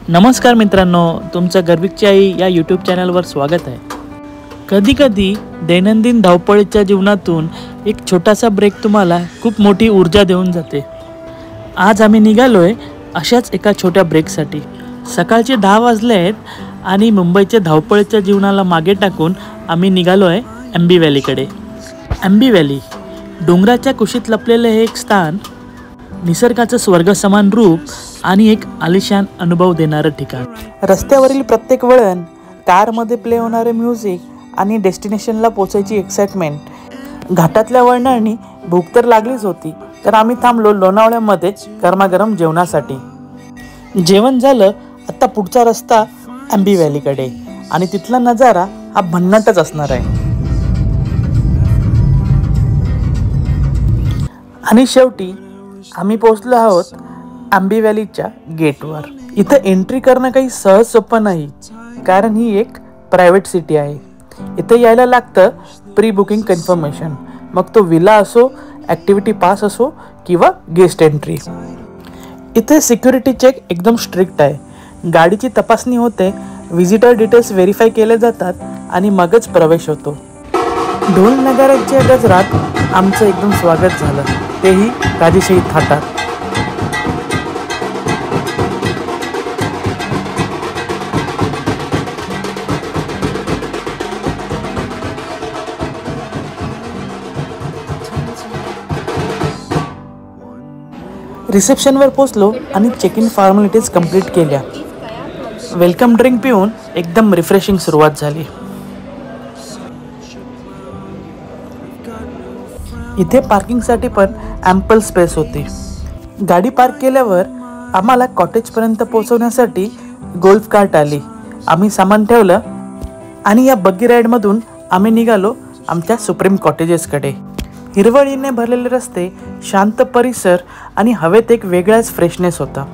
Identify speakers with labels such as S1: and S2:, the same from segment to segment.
S1: नमस्कार मित्रांनो, तुमचं गर्विकची आई या यूट्यूब चॅनलवर स्वागत आहे. कधीकधी दैनंदिन धावपळीच्या जीवनातून एक छोटासा ब्रेक तुम्हाला खूप मोठी ऊर्जा देऊन जाते. आज आम्ही निघालोय अशाच एका छोट्या ब्रेकसाठी. सकाळचे 10 वाजले आहेत आणि मुंबईच्या धावपळीच्या जीवनाला मागे टाकून आम्ही निघालो आहे एम्बी व्हॅलीकडे. एम्बी व्हॅली डोंगराच्या कुशीत लपलेले हे एक स्थान, निसर्गाचं स्वर्गसमान रूप आणि एक आलिशान अनुभव देणारं ठिकाण. रस्त्यावरील प्रत्येक वळण, कारमध्ये प्ले होणारे म्युझिक आणि डेस्टिनेशनला पोचायची एक्साइटमेंट. घाटातल्या वळणांनी भूक तर लागलीच होती, तर आम्ही थांबलो लोणावळ्यामध्येच गरमागरम जेवणासाठी. जेवण झालं. आत्ता पुढचा रस्ता एम्बी व्हॅलीकडे आणि तिथला नजारा हा भन्नाटच असणार आहे. आणि शेवटी आम्ही पोहोचलो आहोत एम्बी व्हॅलीच्या गेटवर. इथं एंट्री करणं काही सहज सोपं नाही, कारण ही एक प्रायव्हेट सिटी आहे. इथं यायला लागतं प्री बुकिंग कन्फर्मेशन, मग तो विला असो, ॲक्टिव्हिटी पास असो किंवा गेस्ट एंट्री. इथे सिक्युरिटी चेक एकदम स्ट्रिक्ट आहे. गाडीची तपासणी होते, व्हिजिटर डिटेल्स व्हेरीफाय केले जातात आणि मगच प्रवेश होतो. ढोल नगाऱ्याच्या गजरात आमचं एकदम स्वागत झालं, तेही राजेशाही थाटात. रिसेप्शनवर पोचलो आणि चेक इन फॉर्मॅलिटीज कंप्लीट केल्या. वेलकम ड्रिंक पिऊन एकदम रिफ्रेशिंग सुरुवात झाली. इथे पार्किंगसाठी पण ॲम्पल स्पेस होती. गाडी पार्क केल्यावर आम्हाला कॉटेजपर्यंत पोहोचवण्यासाठी गोल्फ कार्ट आली. आम्ही सामान ठेवलं आणि या बग्गी राईडमधून आम्ही निघालो आमच्या सुप्रीम कॉटेजेसकडे. हिरवळीने भरलेले रस्ते, शांत परिसर आणि हवेत एक वेगळाच फ्रेशनेस होता.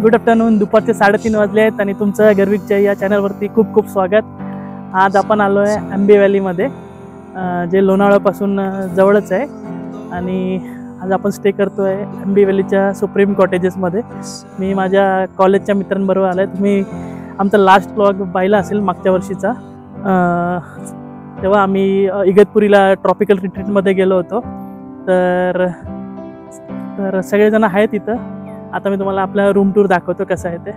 S1: Good afternoon. दुपारचे 3:30 वाजले आहेत आणि तुमचं गर्विकच्या या चॅनलवरती खूप खूप स्वागत. आज आपण आलो आहे एम्बी व्हॅलीमध्ये, जे लोणावळ्यापासून जवळच आहे. आणि आज आपण स्टे करतो आहे एम्बी व्हॅलीच्या सुप्रीम कॉटेजेसमध्ये. मी माझ्या कॉलेजच्या मित्रांबरोबर आलो आहे. तुम्ही आमचा लास्ट ब्लॉग पाहिला असेल मागच्या वर्षीचा, तेव्हा आम्ही इगतपुरीला ट्रॉपिकल रिट्रीटमध्ये गेलो होतो. तर सगळेजण आहेत इथं. आता मी तुम्हाला आपला रूम टूर दाखवतो कसं आहे ते.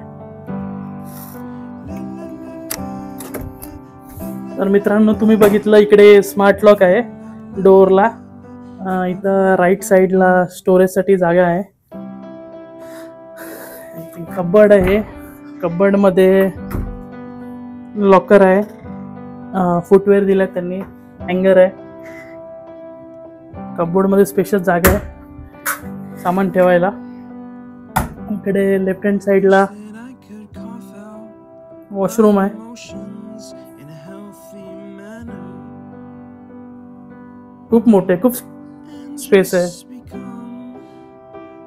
S1: तर मित्रांनो, तुम्ही बघितलं इकडे स्मार्ट लॉक आहे डोअरला. इथं राईट साईडला स्टोरेजसाठी जागा आहे. कबर्ड आहे, कबर्डमध्ये लॉकर आहे, फुटवेअर दिला त्यांनी, हँगर आहे. कबर्डमध्ये स्पेशल जागा आहे सामान ठेवायला. इकडे लेफ्ट हँड साईडला वॉशरूम आहे. खूप मोठे, खूप स्पेस आहे.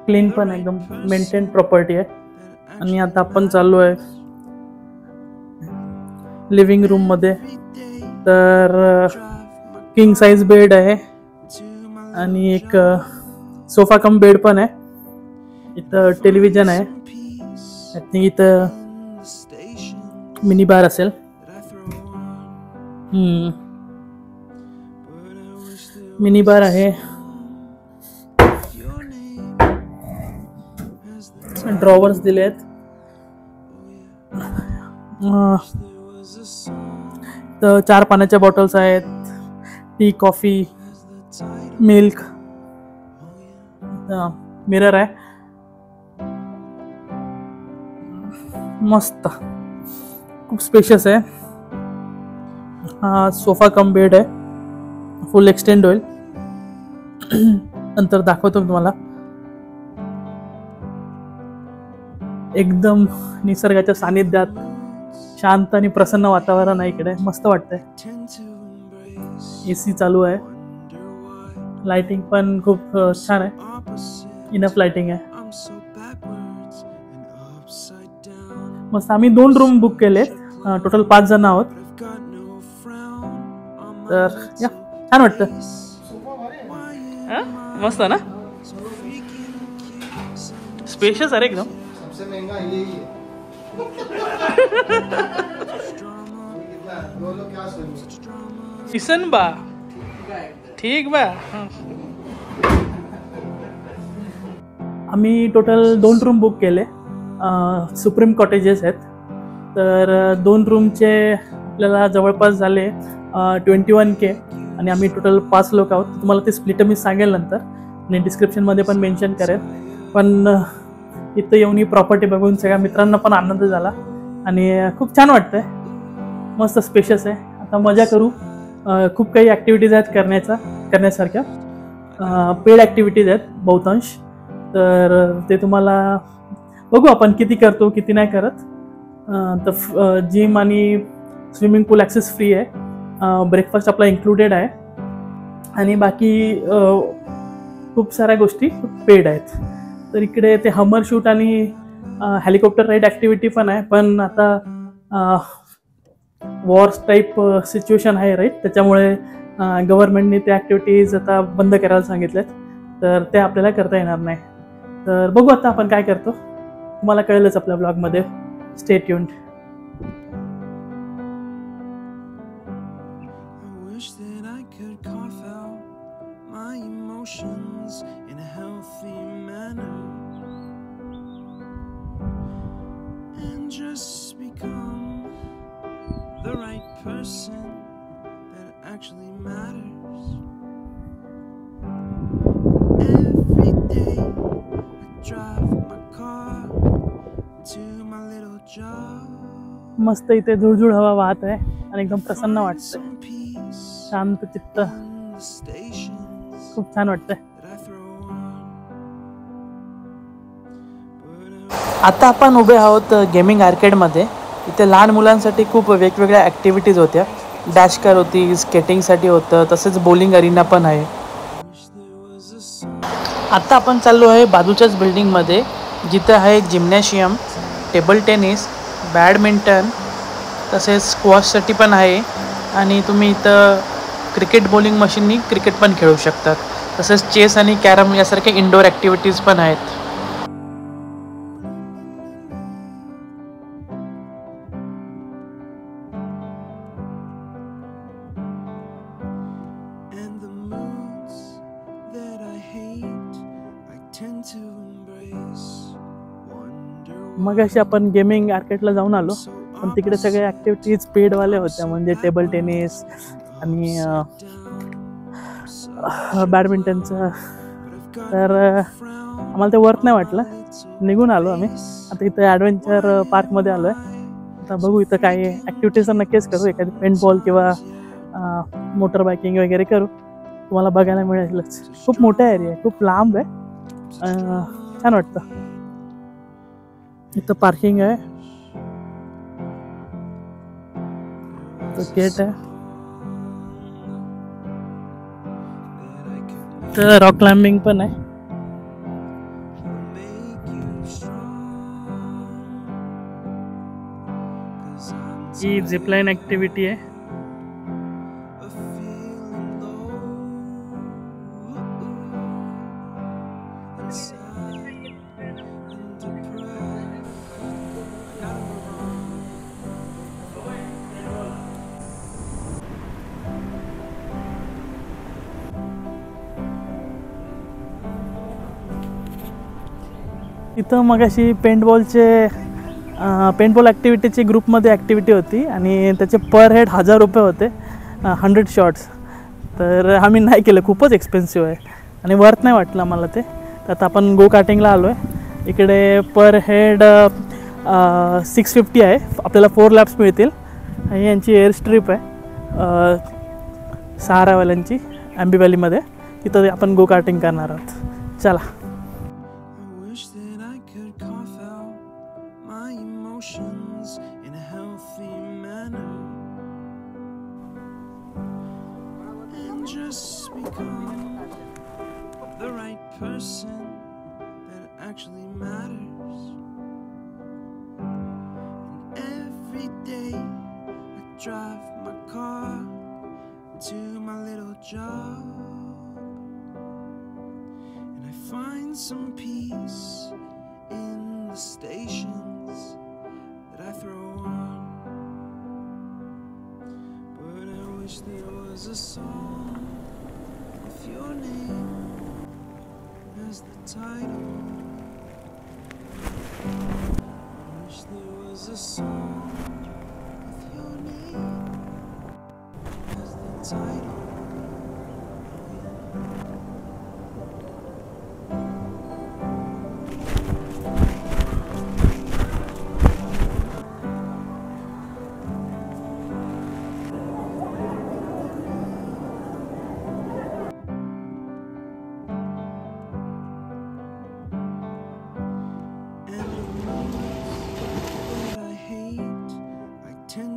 S1: क्लीन पण एकदम मेंटेन प्रॉपर्टी आहे. आणि आता आपण चाललो आहे लिव्हिंग रूम मध्ये. तर किंग साईज बेड आहे आणि एक सोफा कम बेड पण आहे. इथं टेलिव्हिजन आहे. आय थिंक इथं मिनी बार असेल. मिनी बार आहे. ड्रॉवर्स दिले आहेत. तर 4 पाण्याच्या बॉटल्स आहेत, टी, कॉफी, मिल्क. मिरर आहे. मस्त, खूप स्पेशियस आहे. हा सोफा कम बेड आहे, फुल एक्सटेंड होईल. नंतर दाखवतो तुम्हाला. एकदम निसर्गाच्या सानिध्यात शांत आणि प्रसन्न वातावरण आहे इकडे. मस्त वाटतंय. AC चालू आहे. लाइटिंग पण खूप छान आहे. इनफ लाइटिंग आहे. मस्त. आम्ही 2 रूम बुक केलेत. टोटल 5 जण आहोत. तर या छान वाटतं. मस्त ना, स्पेशियस अरे एकदम.
S2: सबसे महंगा यही है. बोलो क्या सोचो.
S1: किसन बा ठीक बा. आम्ही टोटल 2 रूम बुक केले. सुप्रीम कॉटेजेस आहेत. तर 2 रूमचे आपल्याला जवळपास झाले 21K आणि आम्ही टोटल 5 लोक आहोत. तुम्हाला ते स्प्लिट मी सांगेल नंतर आणि डिस्क्रिप्शनमध्ये पण मेन्शन करेल. पण इथं येऊन ही प्रॉपर्टी बघून सगळ्या मित्रांना पण आनंद झाला आणि खूप छान वाटतंय. मस्त स्पेशियस आहे. आता मजा करू. खूप काही ॲक्टिव्हिटीज आहेत करण्यासारख्या. पेड ॲक्टिव्हिटीज आहेत बहुतांश. तर ते तुम्हाला बघू आपण किती करतो किती नाही करत. तर जिम आणि स्विमिंग पूल ॲक्सेस फ्री आहे. ब्रेकफास्ट आपला इन्क्लुडेड आहे आणि बाकी खूप साऱ्या गोष्टी पेड आहेत. तर इकडे ते हमर शूट आणि हेलिकॉप्टर राईड ॲक्टिव्हिटी पण आहे. पण आता वॉर्स टाईप सिच्युएशन आहे राईट, त्याच्यामुळे गव्हर्नमेंटने त्या ॲक्टिव्हिटीज आता बंद करायला सांगितल्यात. तर ते आपल्याला करता येणार नाही. तर बघू आता आपण काय करतो. तुम्हाला कळेलच आपल्या ब्लॉगमध्ये. Stay tuned.
S3: The right person that actually matters. Every day I drive my car to my little job.
S1: मस्त इथे धुळधुळ हवा वाहत आहे आणि एकदम प्रसन्न वाटतंय. शांत चित्त, खूप छान वाटतंय. आता आपण उभे आहोत गेमिंग आर्केडमध्ये. इथे लहान मुलांसाठी खूप वेगवेगळ्या ॲक्टिव्हिटीज होत्या. डॅश कार होती, स्केटिंगसाठी होतं, तसेच बॉलिंग अरिना पण आहे. आता आपण चाललो आहे बाजूच्याच बिल्डिंगमध्ये, जिथं आहे जिम्नॅशियम, टेबल टेनिस, बॅडमिंटन, तसेच स्क्वॉशसाठी पण आहे. आणि तुम्ही इथं क्रिकेट बॉलिंग मशीननी क्रिकेट पण खेळू शकतात. तसेच चेस आणि कॅरम यासारख्या इंडोर ॲक्टिव्हिटीज पण आहेत. मग अशी आपण गेमिंग आर्केडला जाऊन आलो, पण तिकडे सगळे ॲक्टिव्हिटीज पेडवाले होत्या. म्हणजे टेबल टेनिस आणि बॅडमिंटनचं. तर आम्हाला ते वर्थ नाही वाटलं, निघून आलो आम्ही. आता इथं ॲडव्हेंचर पार्कमध्ये आलो आहे. आता बघू इथं काही ॲक्टिव्हिटीज तर नक्कीच करू. एखादी पेंटबॉल किंवा मोटर बायकिंग वगैरे करू. तुम्हाला बघायला मिळेलच. खूप मोठा एरिया आहे, खूप लांब आहे, छान वाटतं. इथं पार्किंग आहे, तो गेट आहे. तर रॉक क्लाइम्बिंग पण आहे. ही झिपलाईन ॲक्टिव्हिटी आहे. इथं मग अशी पेंटबॉल ॲक्टिव्हिटीची ग्रुपमध्ये ॲक्टिव्हिटी होती आणि त्याचे पर हेड 1000 रुपये होते, 100 शॉट्स. तर आम्ही नाही केलं, खूपच एक्सपेन्सिव्ह आहे आणि वर्थ नाही वाटलं आम्हाला ते. तर आता आपण गो कार्टिंगला आलो आहे. इकडे पर हेड 650 आहे. आपल्याला 4 लॅप्स मिळतील आणि यांची एअर स्ट्रीप आहे सहारावाल्यांची ॲम्बी व्हॅलीमध्ये. तिथं आपण गो कार्टिंग करणार आहोत. चला.
S3: In a healthy manner, and just become the right person that actually matters. And every day I drive my car to my little job, and I find some peace in the stations that I throw on. But I wish there was a song with your name as the title. I wish there was a song with your name as the title.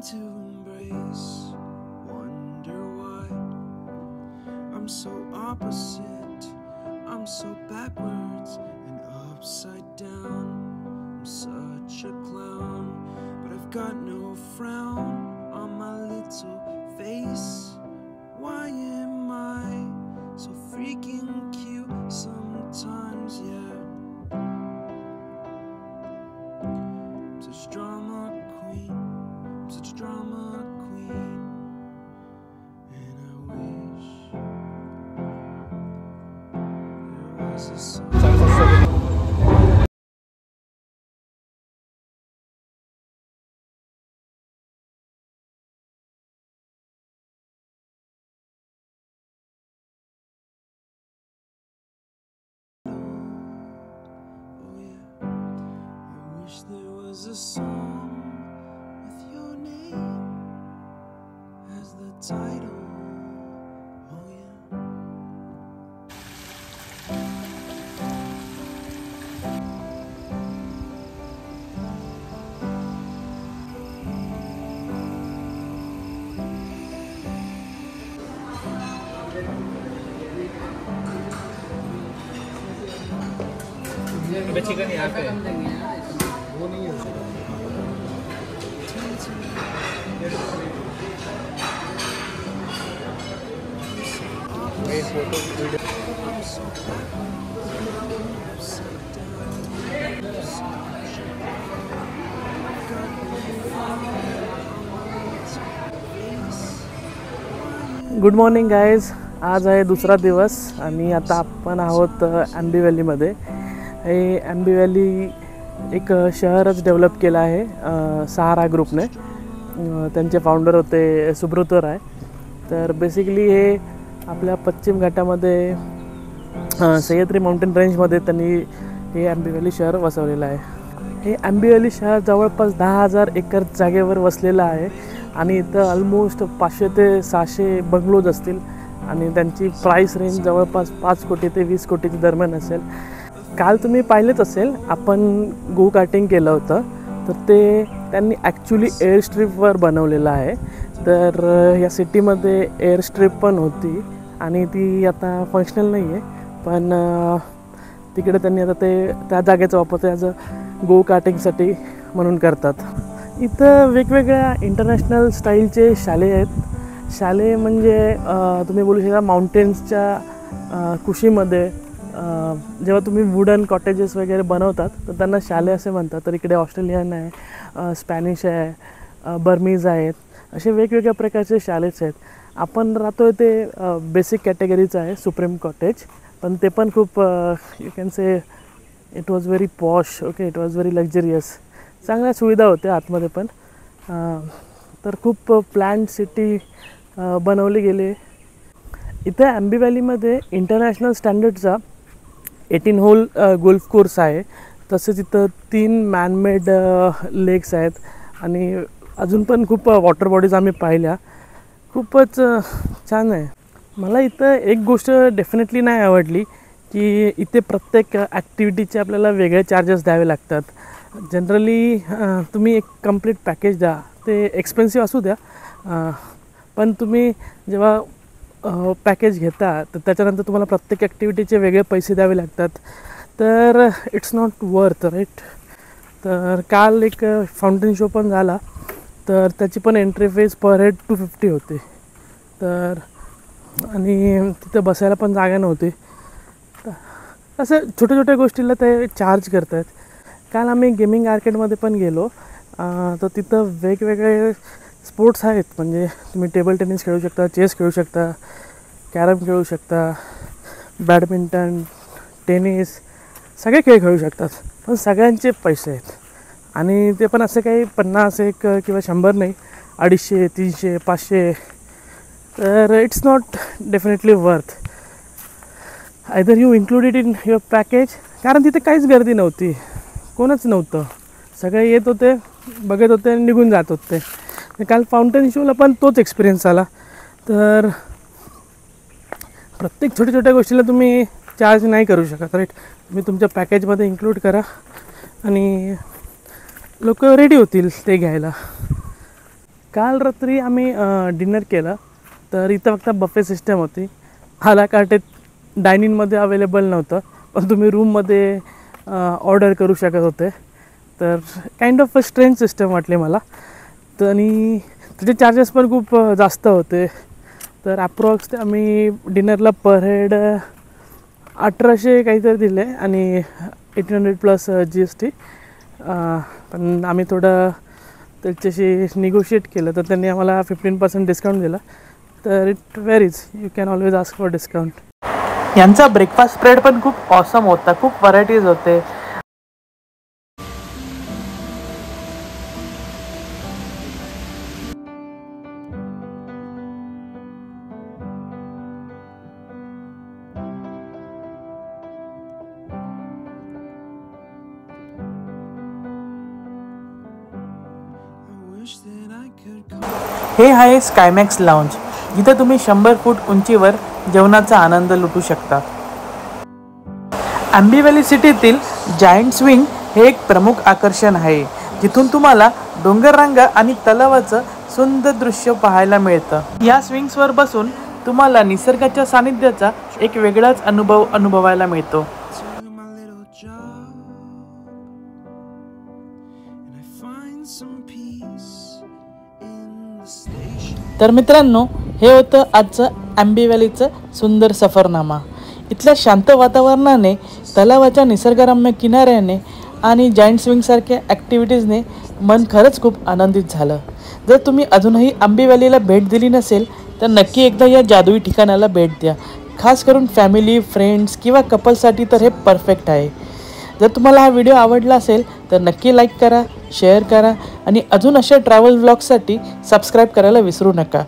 S3: To embrace, wonder why I'm so opposite, I'm so backwards and upside down. I'm such a clown, but I've got no frown on my little face. Why am I so freaking cute sometimes? Yeah, I'm such drama queen, such a drama queen, and I wish there was a song. Oh yeah, I wish there was a song with your name as the title. Oh yeah.
S4: Chicken यहाँ पे
S2: वो नहीं है
S1: good morning guys. आज आहे दुसरा दिवस आणि आता आपण आहोत आंबी व्हॅलीमध्ये. हे आंबी व्हॅली एक शहरच डेव्हलप केलं आहे सहारा ग्रुपने. त्यांचे फाउंडर होते सुब्रतो राय. तर बेसिकली हे आपल्या पश्चिम घाटामध्ये सह्याद्री माउंटेन रेंजमध्ये त्यांनी हे आंबी व्हॅली शहर वसवलेलं आहे. हे आंबी व्हॅली शहर जवळपास 10,000 एकर जागेवर वसलेलं आहे आणि इथं ऑलमोस्ट 500 ते 600 बंगलोज असतील आणि त्यांची प्राईस रेंज जवळपास 5 कोटी ते 20 कोटीच्या दरम्यान असेल. काल तुम्ही पाहिलेच असेल आपण गो कार्टिंग केलं होतं, तर ते त्यांनी ॲक्च्युली एअर स्ट्रीपवर बनवलेलं आहे. तर या सिटीमध्ये एअर स्ट्रीप पण होती आणि ती आता फंक्शनल नाही आहे, पण तिकडे त्यांनी आता ते त्या जागेचा वापर ते ॲज अ गो कार्टिंगसाठी म्हणून करतात. इथं वेगवेगळ्या इंटरनॅशनल स्टाईलचे शाले आहेत. शाले म्हणजे तुम्ही बोलू शकता माउंटेन्सच्या कुशीमध्ये जेव्हा तुम्ही वुडन कॉटेजेस वगैरे बनवतात तर त्यांना शाले असे म्हणतात. तर इकडे ऑस्ट्रेलियन आहे, स्पॅनिश आहे, बर्मीज आहेत, असे वेगवेगळ्या प्रकारचे शालेच आहेत. आपण राहतो ते बेसिक कॅटेगरीचं आहे सुप्रीम कॉटेज, पण ते पण खूप you can say it was very posh. Okay, it was very luxurious. चांगल्या सुविधा होत्या आतमध्ये पण. तर खूप प्लॅन्ड सिटी बनवली गेली. इथे Ambi व्हॅलीमध्ये international स्टँडर्डचा 18 hole golf course आहे. तसेच इथं 3 मॅनमेड लेक्स आहेत आणि अजून पण खूप वॉटर बॉडीज आम्ही पाहिल्या. खूपच छान आहे. मला इथं एक गोष्ट डेफिनेटली नाही आवडली की इथे प्रत्येक ॲक्टिव्हिटीचे आपल्याला वेगळे चार्जेस द्यावे लागतात. जनरली तुम्ही एक कंप्लीट पॅकेज द्या, ते एक्सपेन्सिव्ह असू द्या, पण तुम्ही जेव्हा पॅकेज घेता तर त्याच्यानंतर तुम्हाला प्रत्येक ॲक्टिव्हिटीचे वेगळे पैसे द्यावे लागतात. तर इट्स नॉट वर्थ राईट. तर काल एक फाउंटेन शो पण झाला, तर त्याची पण एंट्री फीस पर हेड 250 होती.
S4: तर आणि तिथं बसायला पण जागा नव्हती. असं छोट्या छोट्या गोष्टीला ते चार्ज करत आहेत. काल आम्ही गेमिंग आर्केडमध्ये पण गेलो. तर तिथं वेगवेगळे स्पोर्ट्स आहेत. म्हणजे तुम्ही टेबल टेनिस खेळू शकता, चेस खेळू शकता, कॅरम खेळू शकता, बॅडमिंटन, टेनिस, सगळे खेळ खेळू शकतात. पण सगळ्यांचे पैसे आहेत. आणि ते पण असं काही 50 एक किंवा 100 नाही, 250, 300, 500. तर it's not definitely worth. Either you include it in your package. कारण तिथे काहीच गर्दी नव्हती, कोणच नव्हतं. सगळे येत होते, बघत होते आणि निघून जात होते. काल फाउंटन शोला पण तोच एक्सपिरियन्स आला. तर प्रत्येक छोट्या छोट्या गोष्टीला तुम्ही चार्ज नाही करू शकत, राईट. तुम्ही तुमच्या पॅकेजमध्ये इन्क्लूड करा आणि लोक रेडी होतील ते घ्यायला. काल रात्री आम्ही डिनर केलं. तर इथं फक्त बफे सिस्टम होती. हाला कार्टे डायनिंगमध्ये अवेलेबल नव्हतं, पण तुम्ही रूममध्ये ऑर्डर करू शकत होते. तर kind of a strange system वाटली मला. तर आणि त्याचे चार्जेस पण खूप जास्त होते. तर ॲप्रॉक्स आम्ही डिनरला पर हेड 1800 काहीतरी दिले आणि 1800 प्लस GST. पण आम्ही थोडं त्याच्याशी निगोशिएट केलं, तर त्यांनी आम्हाला 15% डिस्काउंट दिला. तर it varies, you can always ask for discount.
S1: यांचा ब्रेकफास्ट स्प्रेड पण खूप ऑसम होता, खूप व्हरायटीज होते.
S3: I wish that I could come.
S1: हे आहे स्कायमॅक्स लाऊंज, जिथे तुम्ही 100 फूट उंचीवर जेवणाचा आनंद लुटू शकता. आंबीवली सिटीतील जायंट स्विंग हे एक प्रमुख आकर्षण आहे, जिथून तुम्हाला डोंगररांगा आणि तलावाचं सुंदर दृश्य पाहायला मिळतं. या स्विंग्सवर बसून तुम्हाला निसर्गाच्या सानिध्याचा एक वेगळाच अनुभव अनुभवायला मिळतो.
S3: To my little job, and I find some peace in the station.
S1: तर मित्रांनो, हे होतं आजचं आंबी व्हॅलीचं सुंदर सफरनामा. इथल्या शांत वातावरणाने, तलावाच्या निसर्गरम्य किनाऱ्याने आणि जायंट स्विंगसारख्या ॲक्टिव्हिटीजने मन खरंच खूप आनंदित झालं. जर तुम्ही अजूनही आंबी व्हॅलीला भेट दिली नसेल तर नक्की एकदा या जादुई ठिकाणाला भेट द्या. खास करून फॅमिली, फ्रेंड्स किंवा कपलसाठी तर हे परफेक्ट आहे. जर तुम्हाला हा व्हिडिओ आवडला असेल तर नक्की लाईक करा, शेअर करा आणि अजून अशा ट्रॅव्हल व्लॉग्ससाठी सबस्क्राईब करायला विसरू नका.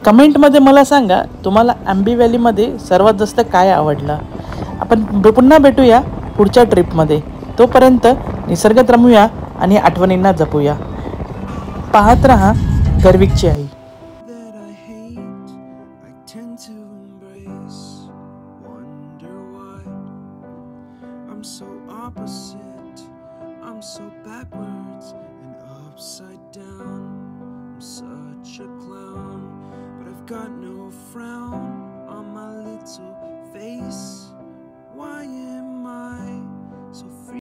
S1: कमेंटमध्ये मला सांगा तुम्हाला आंबी व्हॅलीमध्ये सर्वात जास्त काय आवडलं. आपण पुन्हा भेटूया पुढच्या ट्रिपमध्ये. तोपर्यंत निसर्गात रमूया आणि आठवणींना जपूया. पाहत रहा गर्विकची आई.
S3: That I hate, I tend to embrace. Wonder why I'm so opposite. I'm so backwards and upside down. I'm such a clown, but I've got no frown on my little face. Why am I